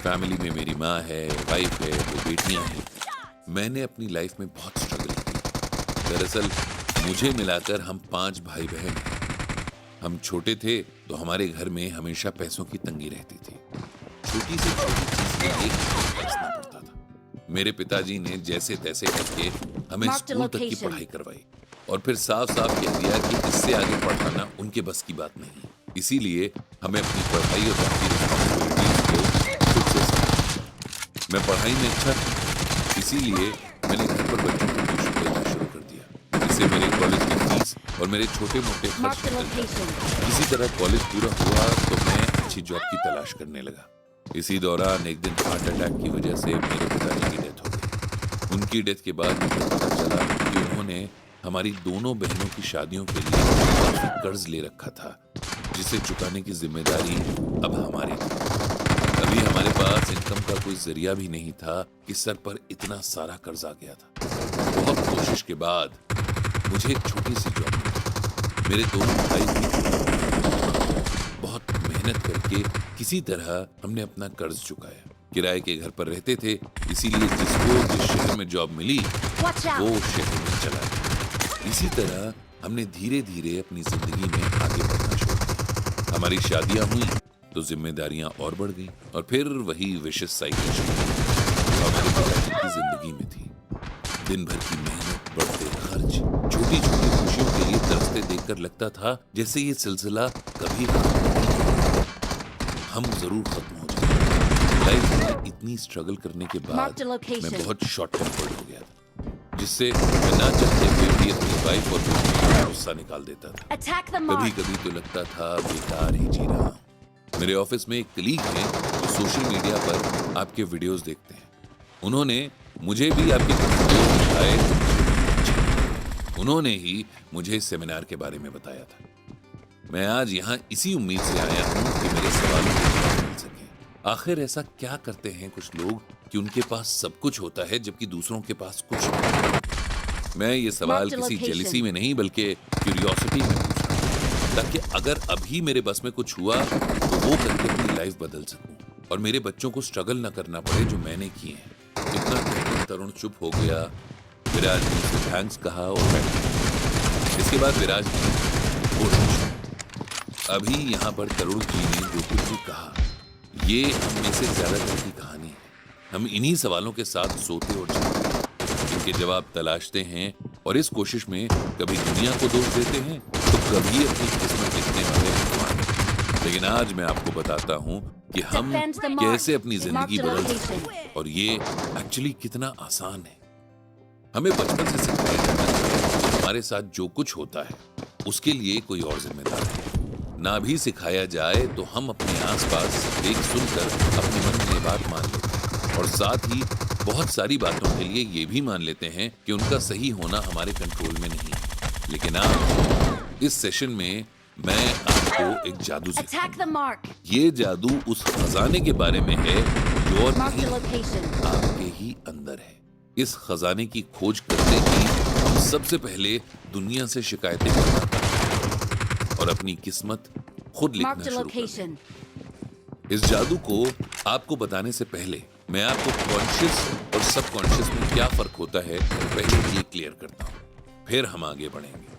Family में मेरी माँ है, वाइफ है, 2 बेटियां हैं। मैंने अपनी लाइफ में बहुत स्ट्रगल की। दरअसल मुझे मिलाकर हम 5 भाई बहन हैं। हम छोटे थे तो हमारे घर में हमेशा पैसों की तंगी रहती थी। छोटी से छोटी चीज के लिए खर्चना पड़ता था। मेरे पिताजी ने जैसे तैसे करके हमें स्कूल तक की पढ़ाई करवाई और फिर साफ साफ कह दिया कि इससे आगे पढ़ाना उनके बस की बात नहीं। इसीलिए हमें अपनी पढ़ाई और बाकी रिस्पॉन्सिबिलिटीज को खुद से संभालना। मैं पढ़ाई में अच्छा था, इसीलिए मैंने घर पर बच्चों को ट्यूशन देना शुरू कर दिया। इससे मेरे कॉलेज की फीस और मेरे छोटे मोटे खर्च निकल जाते। इसी तरह कॉलेज पूरा हुआ तो मैं अच्छी जॉब की तलाश करने लगा। इसी दौरान एक दिन हार्ट अटैक की वजह से मेरे पिताजी की डेथ हो गई। उनकी डेथ के बाद मुझे पता चला कि उन्होंने हमारी दोनों बहनों की शादियों के लिए काफी कर्ज ले रखा था, जिसे चुकाने की जिम्मेदारी अब हमारी थी। अभी हमारे पास इनकम का कोई जरिया भी नहीं था कि सर पर इतना सारा कर्ज आ गया था। बहुत कोशिश के बाद मुझे एक छोटी सी जॉब मिली। मेरे दोनों भाई भी बहुत मेहनत करके किसी तरह हमने अपना कर्ज चुकाया। किराए के घर पर रहते थे, इसीलिए जिसको जिस शहर में जॉब मिली वो शहर में चला गया। इसी तरह हमने धीरे धीरे अपनी जिंदगी में आगे बढ़ना शुरू किया। हमारी शादियां हुई तो जिम्मेदारियां और बढ़ गई और फिर वही विशेष साइकिल शुरू हुई हमारे पिताजी की जिंदगी में थी। दिन भर की मेहनत, बढ़ते खर्च, छोटी छोटी खुशियों के लिए तरसते देखकर लगता था जैसे ये सिलसिला कभी हम जरूर खत्म हो जाए। लाइफ में इतनी स्ट्रगल करने के बाद मैं बहुत शॉर्ट टेम्पर्ड हो गया था, जिससे मैं ना चाहते हुए भी अपनी वाइफ और बेटी पर गुस्सा निकाल देता था। कभी कभी तो लगता था बेकार ही जी रहा हूं। मेरे ऑफिस में एक कलीग हैं जो सोशल मीडिया पर आपके वीडियोस देखते हैं। उन्होंने मुझे भी आपके वीडियो दिखाए। उन्होंने ही मुझे इस सेमिनार के बारे में बताया था। मैं आज यहाँ इसी उम्मीद से आया हूँ कि मेरे सवालों के जवाब मिल सके। आखिर ऐसा क्या करते हैं कुछ लोग कि उनके पास सब कुछ होता है जबकि दूसरों के पास कुछ नहीं। मैं ये सवाल किसी जेलिसी में नहीं बल्कि क्यूरियोसिटी में पूछ रहा हूँ, ताकि अगर अभी मेरे बस में कुछ हुआ तो वो करके अपनी लाइफ बदल सकूं और मेरे बच्चों को स्ट्रगल न करना पड़े जो मैंने किए हैं। इतना कहकर तरुण चुप हो गया। विराज ने उसे थैंक्स कहा और बैठ गया। इसके बाद विराज ने अभी यहाँ पर तरुण जी ने जो कुछ भी कहा ये हम में से ज्यादातर की कहानी है। हम इन्हीं सवालों के साथ सोते और जगते हैं, इनके जवाब तलाशते हैं और इस कोशिश में कभी दुनिया को दोष देते हैं तो कभी अपनी किस्मत लिखने वाले भगवान। लेकिन आज मैं आपको बताता हूँ कि हम कैसे अपनी जिंदगी बदल सकते हैं और ये एक्चुअली कितना आसान है। हमें बचपन से सिखाया जाता है कि हमारे साथ जो कुछ होता है उसके लिए कोई और जिम्मेदार है। ना भी सिखाया जाए तो हम अपने आसपास देख सुनकर अपने मन में ये बात मान लेते हैं और साथ ही बहुत सारी बातों के लिए ये भी मान लेते हैं कि उनका सही होना हमारे कंट्रोल में नहीं है। लेकिन आज इस सेशन में मैं आपको एक जादू सिखाऊंगा। ये जादू उस खजाने के बारे में है जो और कहीं आपके ही अंदर है। इस खजाने की खोज करते ही हम सबसे पहले दुनिया से शिकायतें करते हैं और अपनी किस्मत खुद लिखना शुरू करते हैं। इस जादू को आपको बताने से पहले मैं आपको कॉन्शियस और सबकॉन्शियस में क्या फर्क होता है पहले ये क्लियर करता हूँ, फिर हम आगे बढ़ेंगे।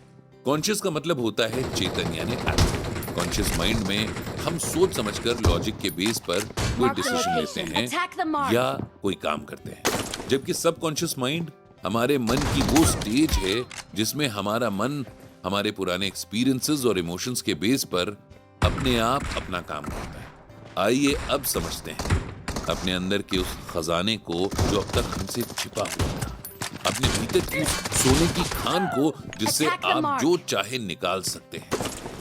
कॉन्शियस का मतलब होता है चेतन यानी एक्ट। कॉन्शियस माइंड में हम सोच समझकर लॉजिक के बेस पर कोई डिसीजन लेते हैं या कोई काम करते हैं, जबकि सबकॉन्शियस माइंड हमारे मन की वो स्टेज है जिसमें हमारा मन हमारे पुराने एक्सपीरियंसेस और इमोशंस के बेस पर अपने आप अपना काम करता है। आइए अब समझते हैं अपने अंदर के उस खजाने को जो अब तक हमसे छिपा हुआ था, अपने भीतर की सोने की खान को जिससे आप जो चाहे निकाल सकते हैं।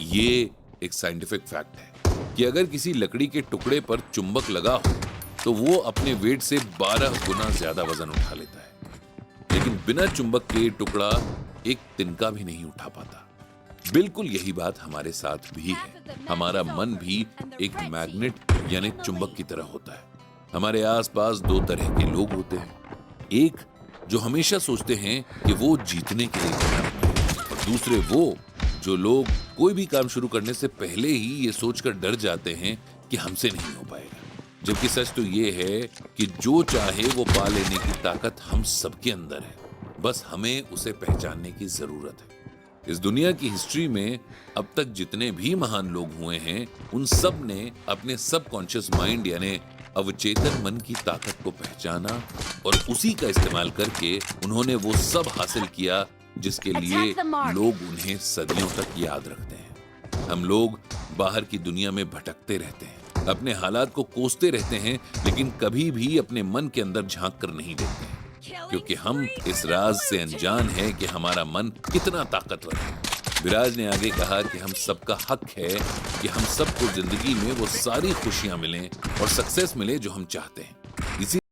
ये एक साइंटिफिक फैक्ट है कि अगर किसी लकड़ी के टुकड़े पर चुंबक लगा हो तो वो अपने वेट से 12 गुना ज्यादा वजन उठा लेता है, लेकिन बिना चुंबक के टुकड़ा एक तिनका भी नहीं उठा पाता। बिल्कुल यही बात हमारे साथ भी है। हमारा मन भी एक मैग्नेट यानी चुंबक की तरह होता है। हमारे आसपास 2 तरह के लोग होते हैं, एक जो हमेशा सोचते हैं कि वो जीतने के लिए करना है और दूसरे वो जो लोग कोई भी काम शुरू करने से पहले ही ये सोचकर डर जाते हैं कि हमसे नहीं हो पाएगा। जबकि सच तो ये है कि जो चाहे वो पा लेने की ताकत हम सबके अंदर है, बस हमें उसे पहचानने की जरूरत है। इस दुनिया की हिस्ट्री में अब तक जितने भी महान लोग हुए हैं, उन सब ने अपने सबकॉन्शियस माइंड यानी अवचेतन मन की ताकत को पहचाना और उसी का इस्तेमाल करके उन्होंने वो सब हासिल किया जिसके लिए लोग उन्हें सदियों तक याद रखते हैं। हम लोग बाहर की दुनिया में भटकते रहते हैं, अपने हालात को कोसते रहते हैं, लेकिन कभी भी अपने मन के अंदर झांक कर नहीं देखते हैं, क्योंकि हम इस राज से अनजान हैं कि हमारा मन कितना ताकतवर है। विराज ने आगे कहा कि हम सबका हक है कि हम सबको जिंदगी में वो सारी खुशियां मिलें और सक्सेस मिले जो हम चाहते हैं। इसी